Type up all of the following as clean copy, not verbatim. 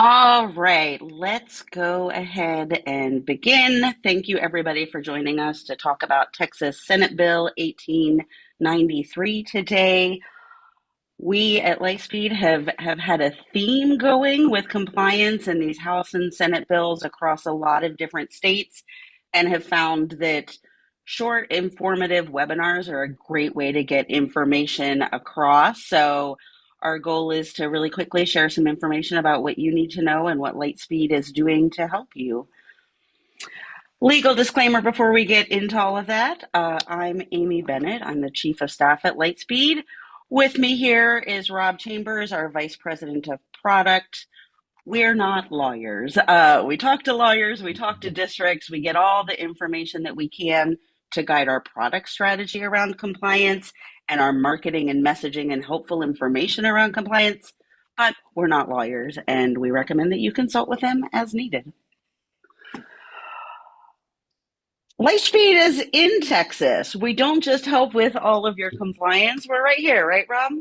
All right, let's go ahead and begin. Thank you, everybody, for joining us to talk about Texas Senate Bill 1893 today. We at Lightspeed have had a theme going with compliance in these House and Senate bills across a lot of different states and have found that short, informative webinars are a great way to get information across. So, our goal is to really quickly share some information about what you need to know and what Lightspeed is doing to help you. Legal disclaimer before we get into all of that. I'm Amy Bennett. I'm the Chief of Staff at Lightspeed. With me here is Rob Chambers, our Vice President of Product. We're not lawyers. We talk to lawyers, we talk to districts, we get all the information that we can to guide our product strategy around compliance and our marketing and messaging and helpful information around compliance. But we're not lawyers, and we recommend that you consult with them as needed. Lightspeed is in Texas. We don't just help with all of your compliance. We're right here, right, Rob?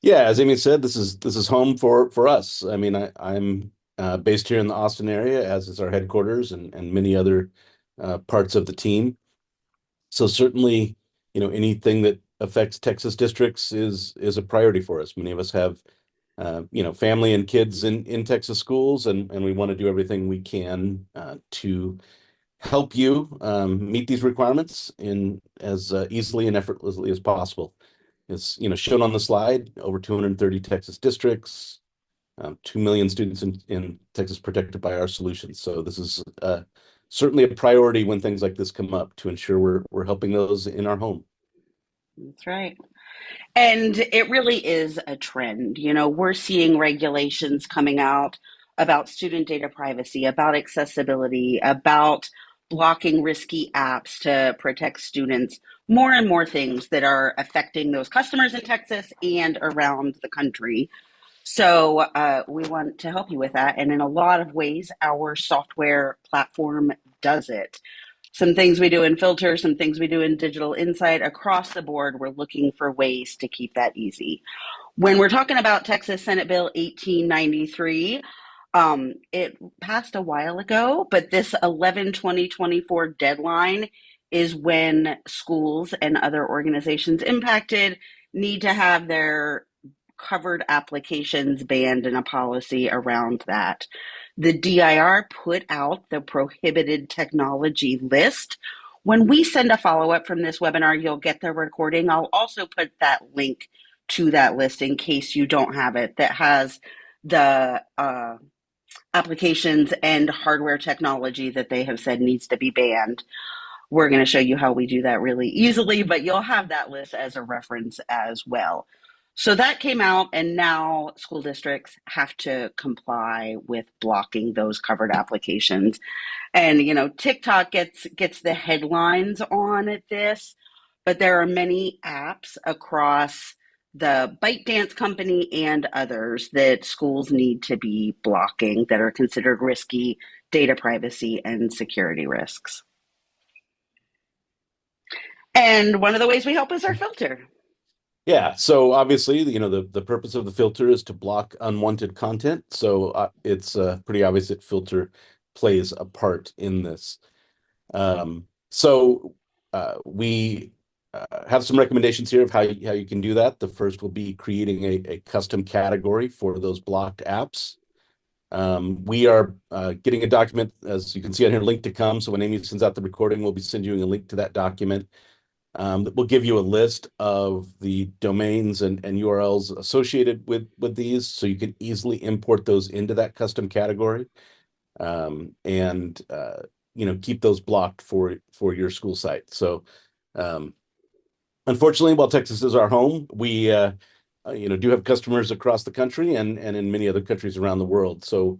Yeah, as Amy said, this is home for us. I mean, I'm based here in the Austin area, as is our headquarters and many other parts of the team. So certainly, anything that affects Texas districts is a priority for us. Many of us have family and kids in Texas schools, and we want to do everything we can to help you meet these requirements in as easily and effortlessly as possible. It's shown on the slide, over 230 Texas districts, 2 million students in Texas protected by our solutions. So this is certainly a priority when things like this come up to ensure we're helping those in our home. That's right. And it really is a trend. We're seeing regulations coming out about student data privacy, about accessibility, about blocking risky apps to protect students, more and more things that are affecting those customers in Texas and around the country. So we want to help you with that. And in a lot of ways, our software platform does it. Some things we do in Filter, some things we do in Digital Insight. Across the board, we're looking for ways to keep that easy. When we're talking about Texas Senate Bill 1893, it passed a while ago, but this 11/20/24 deadline is when schools and other organizations impacted need to have their covered applications banned and a policy around that. The DIR put out the prohibited technology list. When we send a follow up from this webinar, you'll get the recording. I'll also put that link to that list in case you don't have it, that has the applications and hardware technology that they have said needs to be banned. We're going to show you how we do that really easily, but you'll have that list as a reference as well. So that came out, and now school districts have to comply with blocking those covered applications. And TikTok gets the headlines on this, but there are many apps across the ByteDance company and others that schools need to be blocking that are considered risky data privacy and security risks. And one of the ways we help is our filter. Yeah, so obviously, the purpose of the filter is to block unwanted content. So it's pretty obvious that filter plays a part in this. We have some recommendations here of how you can do that. The first will be creating a custom category for those blocked apps. We are getting a document, as you can see on here, link to come. So when Amy sends out the recording, we'll be sending you a link to that document that will give you a list of the domains and URLs associated with these, so you can easily import those into that custom category, and keep those blocked for your school site. So unfortunately, while Texas is our home, we do have customers across the country and in many other countries around the world. So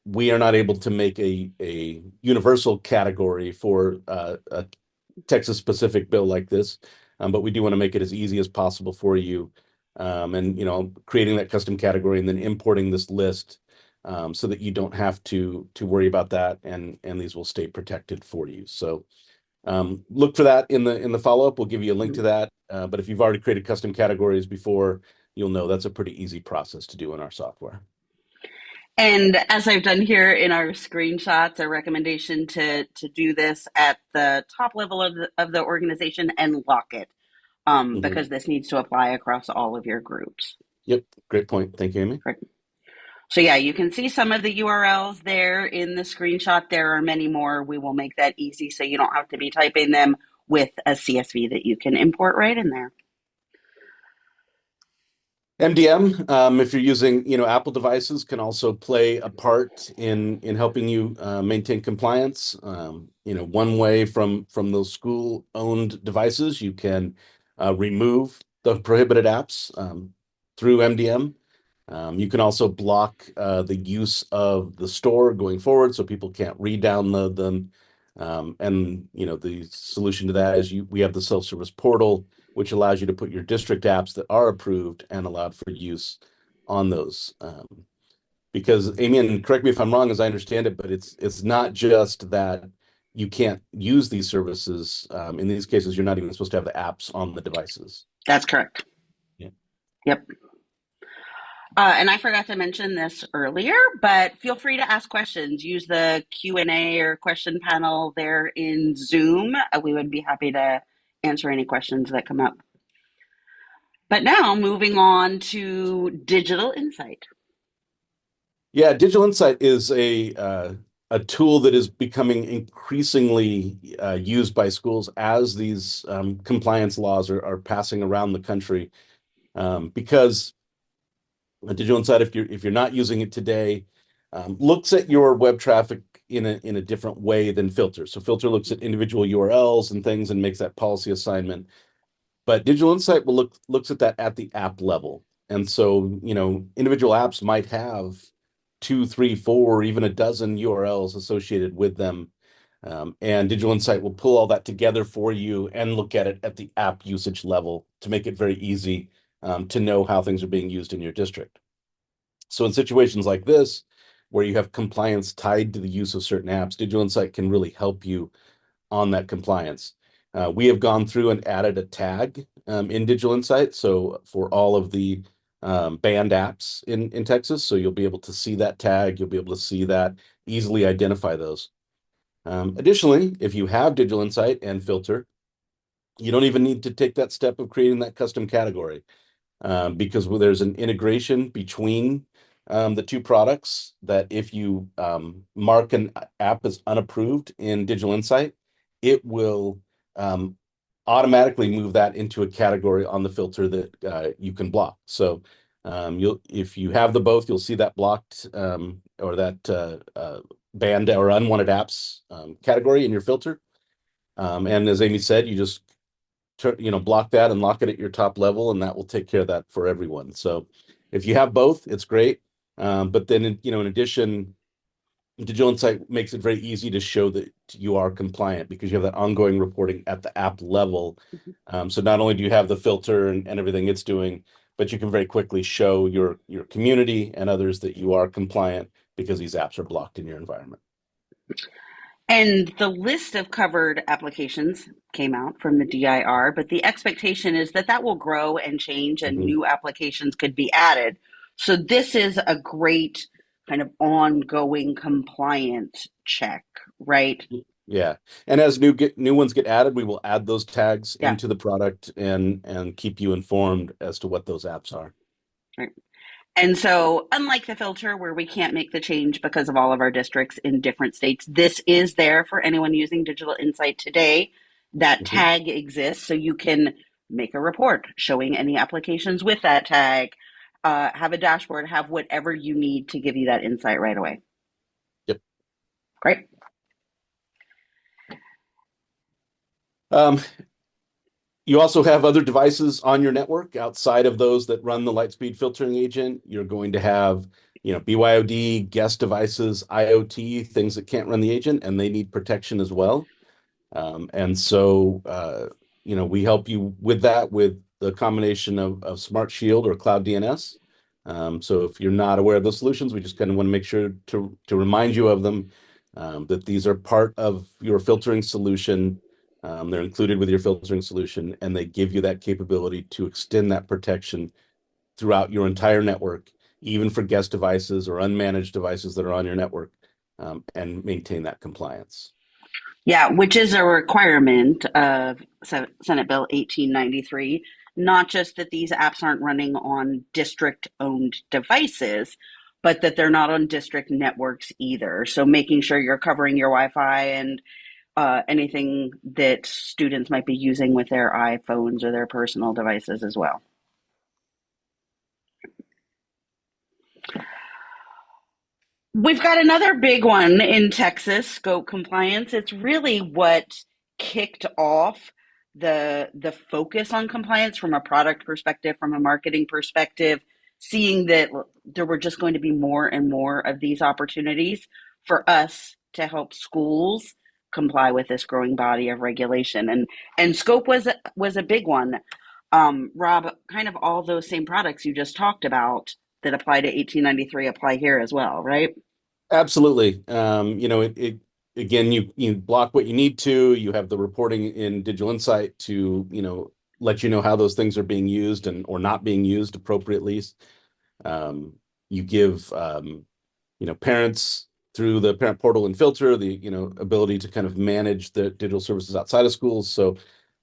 we are not able to make a universal category for a Texas specific bill like this, but we do want to make it as easy as possible for you, and creating that custom category and then importing this list, so that you don't have to worry about that, and these will stay protected for you. So look for that in the follow-up. We'll give you a link to that, but if you've already created custom categories before, you'll know that's a pretty easy process to do in our software. And as I've done here in our screenshots, a recommendation to do this at the top level of the organization and lock it, Mhm. because this needs to apply across all of your groups. Yep, great point. Thank you, Amy. Right. So yeah, you can see some of the URLs there in the screenshot. There are many more. We will make that easy so you don't have to be typing them with a CSV that you can import right in there. MDM, if you're using, Apple devices, can also play a part in helping you maintain compliance. One way from those school-owned devices, you can remove the prohibited apps through MDM. You can also block the use of the store going forward, so people can't re-download them. And the solution to that is we have the self-service portal, which allows you to put your district apps that are approved and allowed for use on those. Because Amy, and correct me if I'm wrong, as I understand it, but it's not just that you can't use these services. In these cases, you're not even supposed to have the apps on the devices. That's correct. Yeah. Yep. And I forgot to mention this earlier, but feel free to ask questions. Use the Q&A or question panel there in Zoom. We would be happy to answer any questions that come up. But now moving on to digital insight. Yeah, Digital Insight is a tool that is becoming increasingly used by schools as these compliance laws are passing around the country. Because Digital Insight, if you're not using it today, looks at your web traffic in a different way than Filter. So Filter looks at individual URLs and things and makes that policy assignment. But Digital Insight will looks at that at the app level. And so, individual apps might have two, three, four, or even a dozen URLs associated with them. And Digital Insight will pull all that together for you and look at it at the app usage level to make it very easy to know how things are being used in your district. So in situations like this, where you have compliance tied to the use of certain apps, Digital Insight can really help you on that compliance. We have gone through and added a tag in Digital Insight. So for all of the banned apps in Texas, so you'll be able to see that tag, you'll be able to see that, easily identify those. Additionally, if you have Digital Insight and Filter, you don't even need to take that step of creating that custom category because there's an integration between the two products that if you mark an app as unapproved in Digital Insight, it will um, automatically move that into a category on the filter that you can block. So if you have the both, you'll see that blocked or that banned or unwanted apps category in your filter. And as Amy said, you just block that and lock it at your top level, and that will take care of that for everyone. So if you have both, it's great. But then, in addition, Digital Insight makes it very easy to show that you are compliant because you have that ongoing reporting at the app level. So not only do you have the filter and everything it's doing, but you can very quickly show your community and others that you are compliant because these apps are blocked in your environment. And the list of covered applications came out from the DIR, but the expectation is that that will grow and change and Mhm. new applications could be added. So this is a great kind of ongoing compliant check, right? Yeah. And as new ones get added, we will add those tags Yeah. into the product and keep you informed as to what those apps are. Right. And so, unlike the filter where we can't make the change because of all of our districts in different states, this is there for anyone using Digital Insight today. That Mhm. tag exists, so you can make a report showing any applications with that tag, have a dashboard, have whatever you need to give you that insight right away. Yep. Great. Um, you also have other devices on your network outside of those that run the Lightspeed filtering agent. You're going to have, BYOD, guest devices, IoT, things that can't run the agent, and they need protection as well. And so, we help you with that with the combination of Smart Shield or Cloud DNS. So if you're not aware of those solutions, we just kind of want to make sure to remind you of them, that these are part of your filtering solution. They're included with your filtering solution, and they give you that capability to extend that protection throughout your entire network, even for guest devices or unmanaged devices that are on your network, and maintain that compliance. Yeah, which is a requirement of Senate Bill 1893, not just that these apps aren't running on district owned devices, but that they're not on district networks either. So making sure you're covering your Wi Fi and anything that students might be using with their iPhones or their personal devices as well. We've got another big one in Texas, scope compliance. It's really what kicked off the focus on compliance from a product perspective, from a marketing perspective, seeing that there were just going to be more and more of these opportunities for us to help schools comply with this growing body of regulation. And scope was a big one. Rob, kind of all those same products you just talked about that apply to 1893 apply here as well, right? Absolutely. It again, you block what you need to. You have the reporting in Digital Insight to, let you know how those things are being used and or not being used appropriately. Um, you give parents through the parent portal and filter the ability to kind of manage the digital services outside of schools. So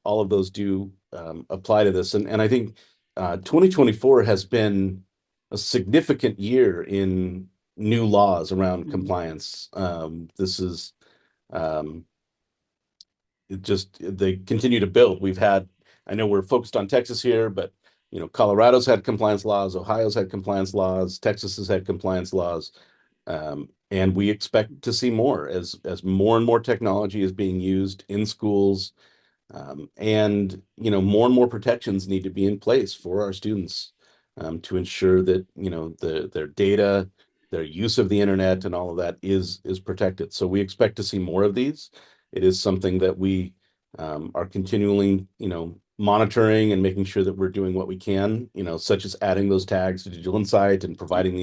all of those do apply to this, and I think 2024 has been a significant year in new laws around Mm-hmm. compliance. This is um, it just they continue to build. I know we're focused on Texas here, but Colorado's had compliance laws, Ohio's had compliance laws, Texas has had compliance laws. And we expect to see more as more and more technology is being used in schools. And more and more protections need to be in place for our students, to ensure that their data, their use of the internet, and all of that is protected. So we expect to see more of these. It is something that we are continually monitoring and making sure that we're doing what we can, such as adding those tags to Digital Insight and providing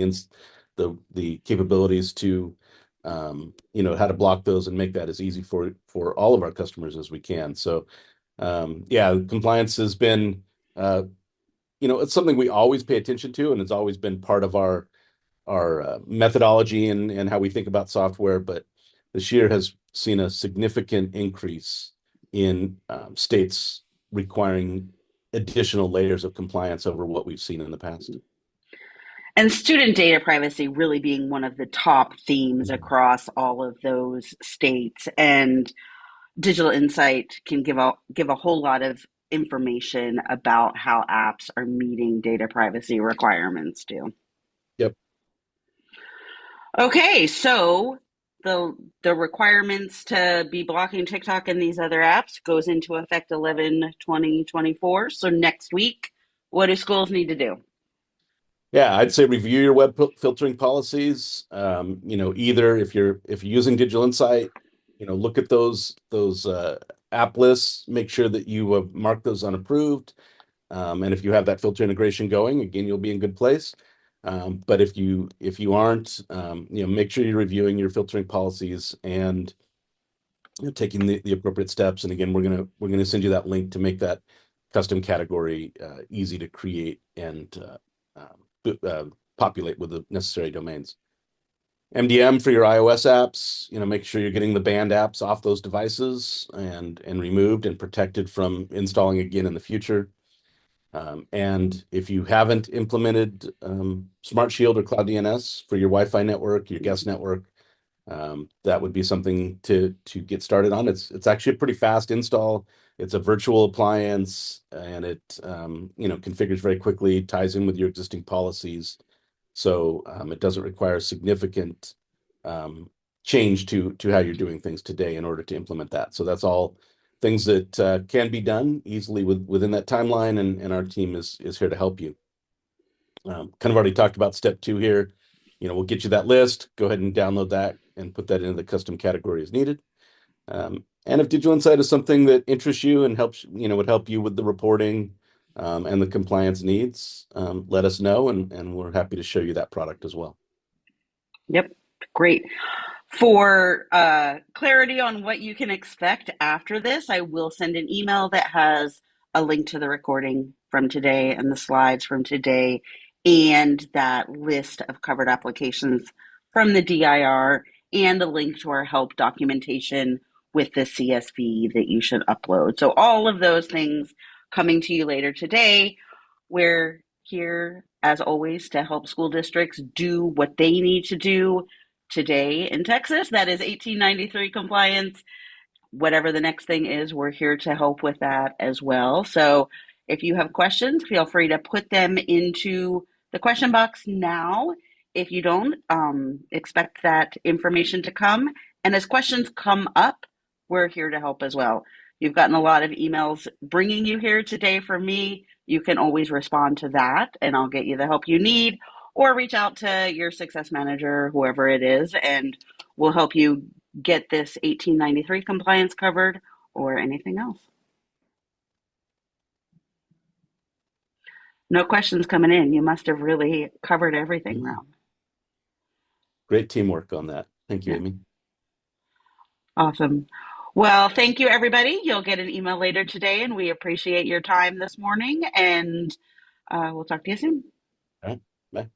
the capabilities to how to block those and make that as easy for all of our customers as we can. So yeah, compliance has been, it's something we always pay attention to, and it's always been part of our methodology and how we think about software. But this year has seen a significant increase in states requiring additional layers of compliance over what we've seen in the past. And student data privacy really being one of the top themes Mhm. across all of those states. And Digital Insight can give a whole lot of information about how apps are meeting data privacy requirements too. Yep. Okay, so the requirements to be blocking TikTok and these other apps goes into effect 11/20/24. So next week, what do schools need to do? Yeah, I'd say review your web filtering policies. Either if you're using Digital Insight, look at those app lists, make sure that you have marked those unapproved. And if you have that filter integration going, again, you'll be in good place. But if you aren't, make sure you're reviewing your filtering policies and taking the appropriate steps. And again, we're gonna send you that link to make that custom category easy to create and populate with the necessary domains. MDM for your iOS apps, make sure you're getting the banned apps off those devices and removed and protected from installing again in the future. And if you haven't implemented Smart Shield or Cloud DNS for your Wi-Fi network, your guest network, that would be something to get started on. It's actually a pretty fast install. It's a virtual appliance, and it configures very quickly, ties in with your existing policies, so it doesn't require significant um, change to how you're doing things today in order to implement that. So that's all things that can be done easily within that timeline, and our team is here to help you. Kind of already talked about step two here. We'll get you that list. Go ahead and download that and put that into the custom category as needed. And if Digital Insight is something that interests you and would help you with the reporting and the compliance needs, let us know, and we're happy to show you that product as well. Yep, great. For clarity on what you can expect after this, I will send an email that has a link to the recording from today and the slides from today and that list of covered applications from the DIR and a link to our help documentation with the CSV that you should upload. So all of those things coming to you later today. We're here, as always, to help school districts do what they need to do today in Texas. That is 1893 compliance. Whatever the next thing is, we're here to help with that as well. So if you have questions, feel free to put them into the question box now. If you don't, expect that information to come. And as questions come up, we're here to help as well. You've gotten a lot of emails bringing you here today from me. You can always respond to that, and I'll get you the help you need, or reach out to your success manager, whoever it is, and we'll help you get this 1893 compliance covered or anything else. No questions coming in. You must have really covered everything, Mm. Rob. Great teamwork on that. Thank you, Yeah, Amy. awesome. Well, thank you, everybody. You'll get an email later today, and we appreciate your time this morning. And we'll talk to you soon. All right. Bye.